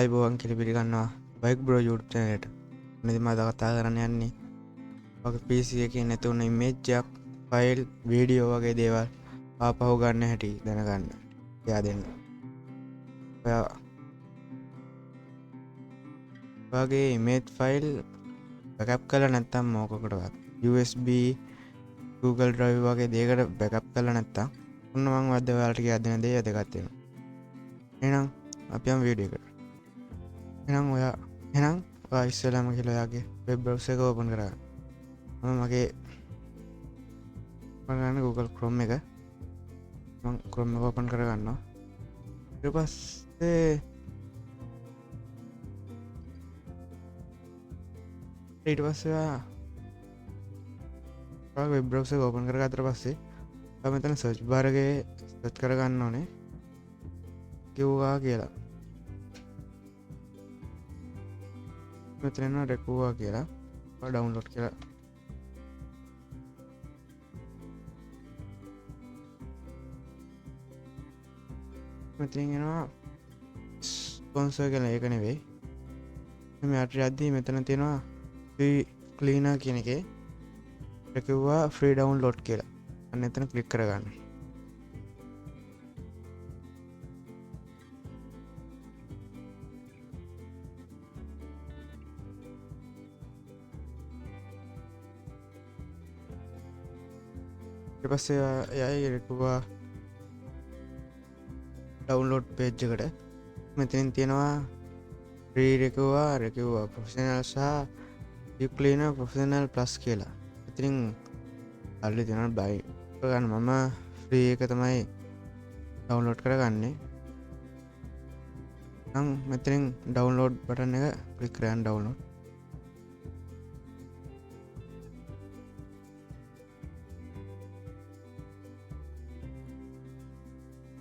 අයිබෝවන් කියලා පිළිගන්නවා බයික් බ්‍රෝ YouTube channel එකට. ඉතින් මම අද කතා කරන්න යන්නේ ඔගේ PC එකේ නැතුණු image එකක්, file, video වගේ දේවල් ආපහු ගන්න හැටි දැනගන්න. එයා දෙන්න. ඔයාගේ image file backup කරලා නැත්නම් මොකකටවත් USB, Google Drive වගේ දෙයකට backup කරලා නැත්නම් ඔන්න මම අද ඔයාලට කියලා දෙන දේ වැදගත් වෙනවා. එහෙනම් අපි යමු වීඩියෝ එකට. එහෙනම් ඔයා ඉස්සෙල්ලාම කියලා ඔයාගේ වෙබ් බ්‍රවුසර් එක ඕපන් කරගන්න. මම මගේ Google Chrome එක මම Chrome එක ඕපන් කරගන්නවා. ඊට පස්සේ ඔයා වෙබ් බ්‍රවුසර් එක ඕපන් කරගත්තට පස්සේ ඔයා මෙතන සර්ච් බාර් එකේ සර්ච් කරගන්න ඕනේ කිව්වා කියලා. මෙතන රෙකුවා කියලා ඩවුන්ලෝඩ් කියලා මෙතන එනවා ස්පොන්සර් කියලා. ඒක නෙවෙයි, මෙයාට යද්දී මෙතන තියෙනවා ෆ්‍රී ක්ලීනර් කියන එකේ රෙකුවා ෆ්‍රී ඩවුන්ලෝඩ් කියලා. අන්න එතන ක්ලික් කරගන්න. ඊට පස්සේ යයි රෙකුවා ඩවුන්ලෝඩ් පේජ් එකට. මෙතනින් තියෙනවා ෆ්‍රී රෙකුවා ප්‍රොෆෙෂනල් සහ ඩීප් ක්ලීනර් ප්‍රොෆෙෂනල් ප්ලස් කියලා. ඉතින් අල්ලේ තියෙනවා බයි ගන්න. මම ෆ්‍රී එක තමයි ඩවුන්ලෝඩ් කරගන්නේ. නම් මෙතනින් ඩවුන්ලෝඩ් බටන් එක ක්ලික් කරගන්න. ඩවුන්ලෝඩ්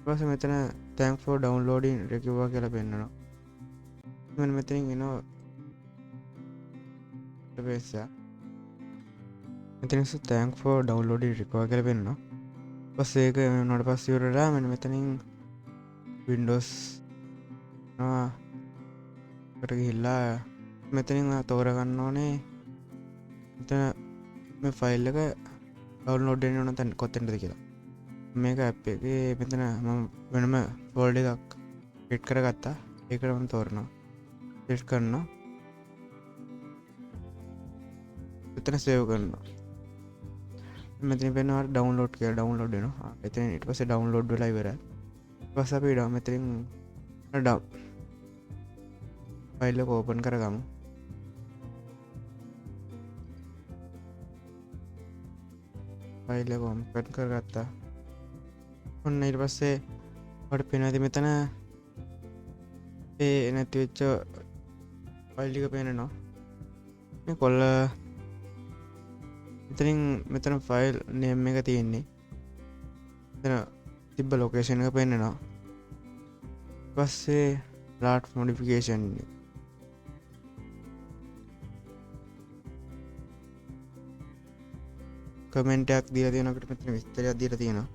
ඊපස්සේ මෙතන thanks for downloading රෙකුවා කියලා පෙන්නනවා. මම මෙතනින් එනවා පේජ් එක. මෙතන thanks for downloading රෙකුවා කියලා පෙන්නනවා. ඊපස්සේ ඒක වෙනාට පස්සේ ඉවරලා මෙන්න මෙතනින් Windows එකට ගිහිල්ලා මෙතනින් තෝරගන්න ඕනේ මෙතන මේ ෆයිල් එක ඩවුන්ලෝඩ් වෙන්න ඕන තැන කොතෙන්ද කියලා. මේක ඇප් එකේ මෙතන මම වෙනම ෆෝල්ඩර් එකක් ක්‍රියේට් කරගත්තා. ඒකට මම තෝරනවා, ක්ලික් කරනවා, මෙතන සේව් කරනවා. මෙතන වෙනවා ඩවුන්ලෝඩ් කියලා. ඩවුන්ලෝඩ් වෙනවා. එතන ඊට පස්සේ ඩවුන්ලෝඩ් වෙලා ඉවරයි. ඊට පස්සේ අපි මෙතනින් ෆයිල් එක ඕපන් කරගමු. ෆයිල් එක ඕපන් කරගත්තා. ඔන්න ඊට පස්සේ ඔයාලට පේනවා මෙතන ඒ නැති වෙච්ච ෆයිල් එක පේනවා. මේ කොල්ල මෙතන ෆයිල් නේම් එක තියෙන්නේ. මෙතන තිබ්බ ලොකේෂන් එක පේනවා. ඊට පස්සේ ලාට් මොඩිෆිකේෂන් කමෙන්ට් එකක් දීලා තියෙනකොට මෙතන විස්තරයක් දීලා තියෙනවා.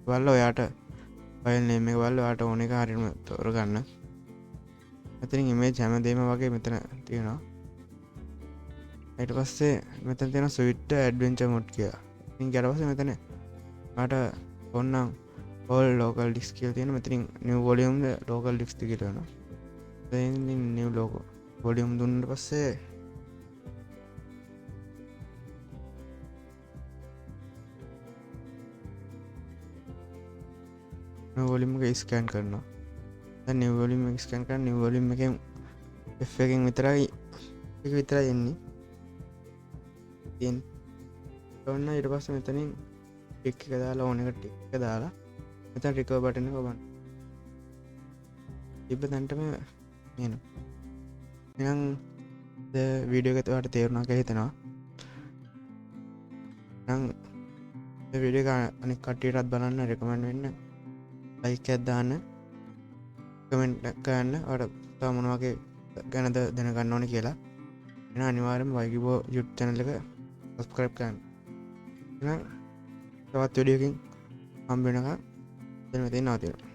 බලලා ඔයාට ෆයිල් නේම් එක බලලා ඔයාට ඕන එක හරියටම තෝරගන්න. මෙතනින් ඉමේජ් හැමදේම වගේ මෙතන තියෙනවා. ඊට පස්සේ මෙතන තියෙනවා ස්විට් ඇඩ්වෙන්චර් මොඩ් කියලා. ඉතින් ඊට පස්සේ මෙතන මට ඕනනම් all local disk කියලා තියෙනවා. මෙතනින් new volume local disk කියලා වෙනවා. then new logo volume දුන්නාට පස්සේ volume එක ස්කෑන් කරනවා. දැන් new volume එක ස්කෑන් කරලා new volume එකෙන් F එකෙන් විතරයි එන්නේ. ඉතින් ඔන්න ඊට පස්සේ මෙතනින් ටික් එක දාලා ඕන එක ටික් එක දාලා මෙතන recover button එක ඔබන්න. ඉබ්බ තැනටම එනවා. එහෙනම් වීඩියෝ එක ඔයාලට තේරුණා කියලා හිතනවා. නම් මේ වීඩියෝ එක අනිත් කට්ටියටත් බලන්න රෙකමන්ඩ් වෙන්න. ලයික් එකක් දාන්න, කමෙන්ට් කරන්න. ඔයාලට තව මොන වගේ ගැනද දැනගන්න ඕනේ කියලා. එහෙනම් අනිවාර්යෙන්ම වයිගිබෝ YouTube channel එක subscribe කරන්න. එහෙනම් තවත් වීඩියෝ එකකින් හම්බ වෙනකම් දැන් මෙතන නවතිනවා.